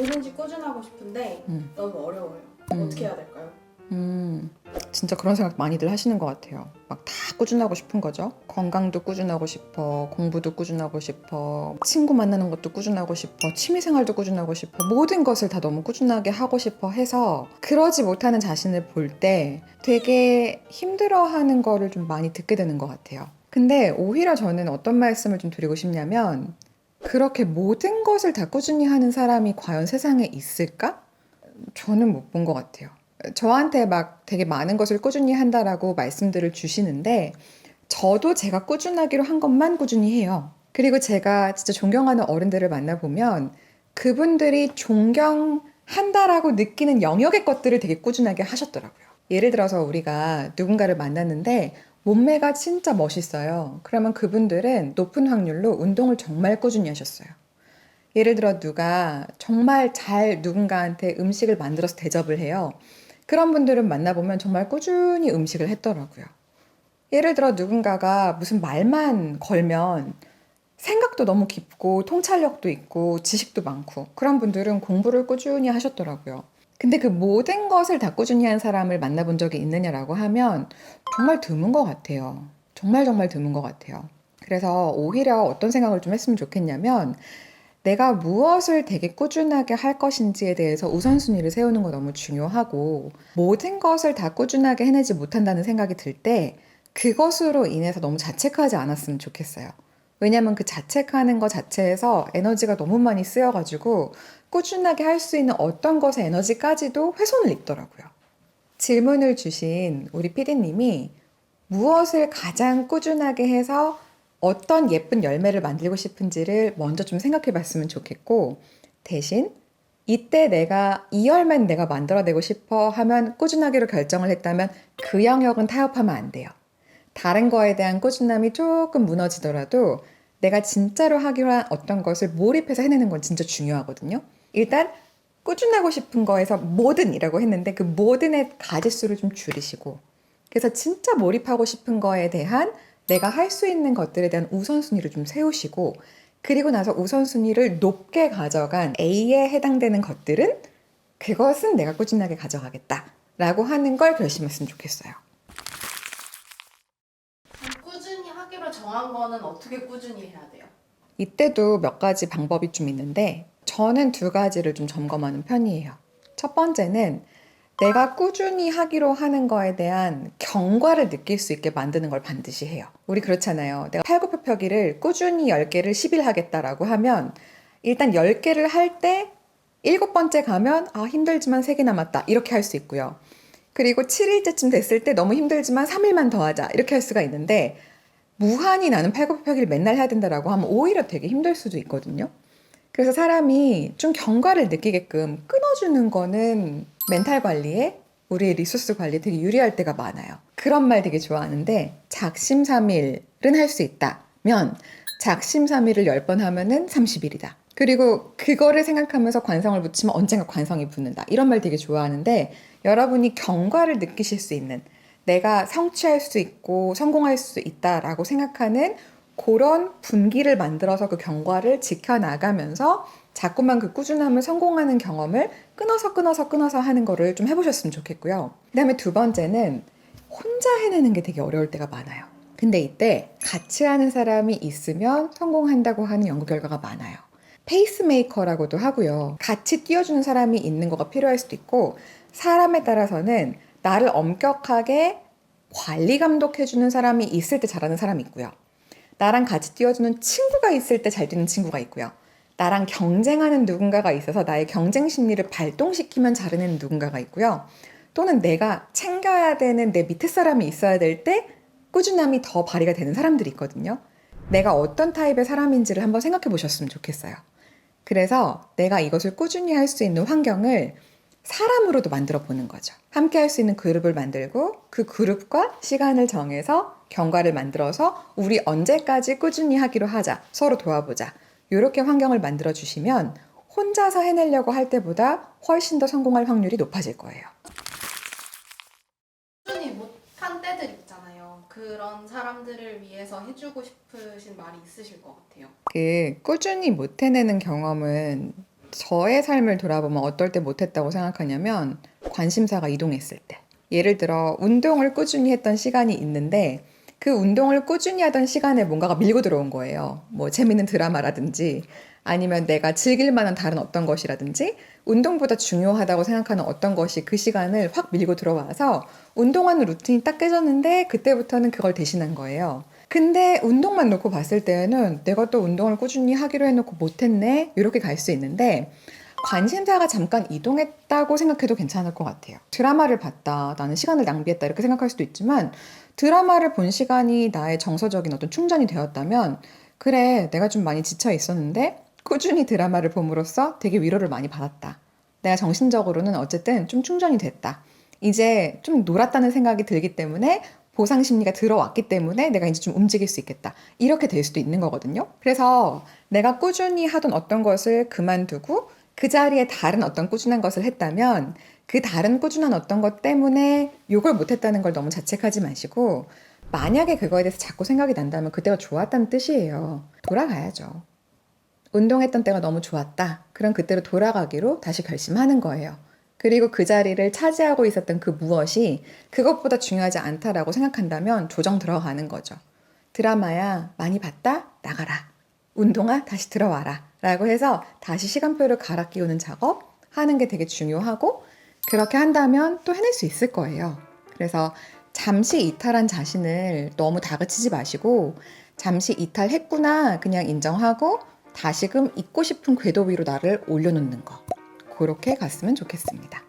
뭐든지 꾸준하고 싶은데 너무 어려워요. 어떻게 해야 될까요? 진짜 그런 생각 많이들 하시는 것 같아요. 막 다 꾸준하고 싶은 거죠. 건강도 꾸준하고 싶어, 공부도 꾸준하고 싶어, 친구 만나는 것도 꾸준하고 싶어, 취미생활도 꾸준하고 싶어, 모든 것을 다 너무 꾸준하게 하고 싶어 해서 그러지 못하는 자신을 볼 때 되게 힘들어하는 거를 좀 많이 듣게 되는 것 같아요. 근데 오히려 저는 어떤 말씀을 좀 드리고 싶냐면 그렇게 모든 것을 다 꾸준히 하는 사람이 과연 세상에 있을까? 저는 못 본 것 같아요. 저한테 막 되게 많은 것을 꾸준히 한다라고 말씀들을 주시는데 저도 제가 꾸준하기로 한 것만 꾸준히 해요. 그리고 제가 진짜 존경하는 어른들을 만나보면 그분들이 존경한다라고 느끼는 영역의 것들을 되게 꾸준하게 하셨더라고요. 예를 들어서 우리가 누군가를 만났는데 몸매가 진짜 멋있어요. 그러면 그분들은 높은 확률로 운동을 정말 꾸준히 하셨어요. 예를 들어 누가 정말 잘 누군가한테 음식을 만들어서 대접을 해요. 그런 분들은 만나보면 정말 꾸준히 음식을 했더라고요. 예를 들어 누군가가 무슨 말만 걸면 생각도 너무 깊고 통찰력도 있고 지식도 많고 그런 분들은 공부를 꾸준히 하셨더라고요. 근데 그 모든 것을 다 꾸준히 한 사람을 만나본 적이 있느냐라고 하면 정말 드문 것 같아요. 정말 정말 드문 것 같아요. 그래서 오히려 어떤 생각을 좀 했으면 좋겠냐면 내가 무엇을 되게 꾸준하게 할 것인지에 대해서 우선순위를 세우는 거 너무 중요하고 모든 것을 다 꾸준하게 해내지 못한다는 생각이 들 때 그것으로 인해서 너무 자책하지 않았으면 좋겠어요. 왜냐면 그 자책하는 것 자체에서 에너지가 너무 많이 쓰여가지고 꾸준하게 할 수 있는 어떤 것의 에너지까지도 훼손을 입더라고요. 질문을 주신 우리 PD님이 무엇을 가장 꾸준하게 해서 어떤 예쁜 열매를 만들고 싶은지를 먼저 좀 생각해 봤으면 좋겠고, 대신 이때 내가 이 열매는 내가 만들어내고 싶어 하면 꾸준하기로 결정을 했다면 그 영역은 타협하면 안 돼요. 다른 거에 대한 꾸준함이 조금 무너지더라도 내가 진짜로 하기로 한 어떤 것을 몰입해서 해내는 건 진짜 중요하거든요. 일단 꾸준하고 싶은 거에서 뭐든이라고 했는데 그 뭐든의 가지수를 좀 줄이시고 그래서 진짜 몰입하고 싶은 거에 대한 내가 할 수 있는 것들에 대한 우선순위를 좀 세우시고 그리고 나서 우선순위를 높게 가져간 A에 해당되는 것들은 그것은 내가 꾸준하게 가져가겠다 라고 하는 걸 결심했으면 좋겠어요. 꾸준히 하기로 정한 거는 어떻게 꾸준히 해야 돼요? 이때도 몇 가지 방법이 좀 있는데 저는 두 가지를 좀 점검하는 편이에요. 첫 번째는 내가 꾸준히 하기로 하는 거에 대한 경과를 느낄 수 있게 만드는 걸 반드시 해요. 우리 그렇잖아요. 내가 팔굽혀펴기를 꾸준히 10개를 10일 하겠다라고 하면 일단 10개를 할 때 7번째 가면 아 힘들지만 3개 남았다 이렇게 할 수 있고요. 그리고 7일째쯤 됐을 때 너무 힘들지만 3일만 더 하자 이렇게 할 수가 있는데 무한히 나는 팔굽혀펴기를 맨날 해야 된다라고 하면 오히려 되게 힘들 수도 있거든요. 그래서 사람이 좀 경과를 느끼게끔 끊어주는 거는 멘탈 관리에 우리의 리소스 관리에 되게 유리할 때가 많아요. 그런 말 되게 좋아하는데 작심삼일은 할 수 있다면 작심삼일을 10번 하면은 30일이다. 그리고 그거를 생각하면서 관성을 붙이면 언젠가 관성이 붙는다. 이런 말 되게 좋아하는데 여러분이 경과를 느끼실 수 있는 내가 성취할 수 있고 성공할 수 있다라고 생각하는 그런 분기를 만들어서 그 경과를 지켜나가면서 자꾸만 그 꾸준함을 성공하는 경험을 끊어서 하는 거를 좀 해보셨으면 좋겠고요. 그 다음에 두 번째는 혼자 해내는 게 되게 어려울 때가 많아요. 근데 이때 같이 하는 사람이 있으면 성공한다고 하는 연구 결과가 많아요. 페이스메이커라고도 하고요. 같이 띄워주는 사람이 있는 거가 필요할 수도 있고 사람에 따라서는 나를 엄격하게 관리 감독해주는 사람이 있을 때 잘하는 사람이 있고요. 나랑 같이 뛰어주는 친구가 있을 때 잘 뛰는 친구가 있고요. 나랑 경쟁하는 누군가가 있어서 나의 경쟁 심리를 발동시키면 잘하는 누군가가 있고요. 또는 내가 챙겨야 되는 내 밑에 사람이 있어야 될 때 꾸준함이 더 발휘가 되는 사람들이 있거든요. 내가 어떤 타입의 사람인지를 한번 생각해 보셨으면 좋겠어요. 그래서 내가 이것을 꾸준히 할 수 있는 환경을 사람으로도 만들어 보는 거죠. 함께 할 수 있는 그룹을 만들고 그 그룹과 시간을 정해서 경과를 만들어서 우리 언제까지 꾸준히 하기로 하자. 서로 도와보자. 이렇게 환경을 만들어 주시면 혼자서 해내려고 할 때보다 훨씬 더 성공할 확률이 높아질 거예요. 꾸준히 못한 때들 있잖아요. 그런 사람들을 위해서 해주고 싶으신 말이 있으실 것 같아요. 꾸준히 못 해내는 경험은 저의 삶을 돌아보면 어떨 때 못했다고 생각하냐면 관심사가 이동했을 때. 예를 들어 운동을 꾸준히 했던 시간이 있는데 그 운동을 꾸준히 하던 시간에 뭔가가 밀고 들어온 거예요. 뭐 재밌는 드라마라든지 아니면 내가 즐길 만한 다른 어떤 것이라든지 운동보다 중요하다고 생각하는 어떤 것이 그 시간을 확 밀고 들어와서 운동하는 루틴이 딱 깨졌는데 그때부터는 그걸 대신한 거예요. 근데 운동만 놓고 봤을 때는 내가 또 운동을 꾸준히 하기로 해놓고 못했네 이렇게 갈 수 있는데 관심사가 잠깐 이동했다고 생각해도 괜찮을 것 같아요. 드라마를 봤다, 나는 시간을 낭비했다 이렇게 생각할 수도 있지만 드라마를 본 시간이 나의 정서적인 어떤 충전이 되었다면 그래, 내가 좀 많이 지쳐 있었는데 꾸준히 드라마를 봄으로써 되게 위로를 많이 받았다. 내가 정신적으로는 어쨌든 좀 충전이 됐다. 이제 좀 놀았다는 생각이 들기 때문에 보상 심리가 들어왔기 때문에 내가 이제 좀 움직일 수 있겠다. 이렇게 될 수도 있는 거거든요. 그래서 내가 꾸준히 하던 어떤 것을 그만두고 그 자리에 다른 어떤 꾸준한 것을 했다면 그 다른 꾸준한 어떤 것 때문에 욕을 못했다는 걸 너무 자책하지 마시고 만약에 그거에 대해서 자꾸 생각이 난다면 그때가 좋았다는 뜻이에요. 돌아가야죠. 운동했던 때가 너무 좋았다. 그럼 그때로 돌아가기로 다시 결심하는 거예요. 그리고 그 자리를 차지하고 있었던 그 무엇이 그것보다 중요하지 않다라고 생각한다면 조정 들어가는 거죠. 드라마야, 많이 봤다? 나가라. 운동아, 다시 들어와라. 라고 해서 다시 시간표를 갈아 끼우는 작업 하는 게 되게 중요하고 그렇게 한다면 또 해낼 수 있을 거예요. 그래서 잠시 이탈한 자신을 너무 다그치지 마시고 잠시 이탈했구나 그냥 인정하고 다시금 잊고 싶은 궤도 위로 나를 올려놓는 거. 그렇게 갔으면 좋겠습니다.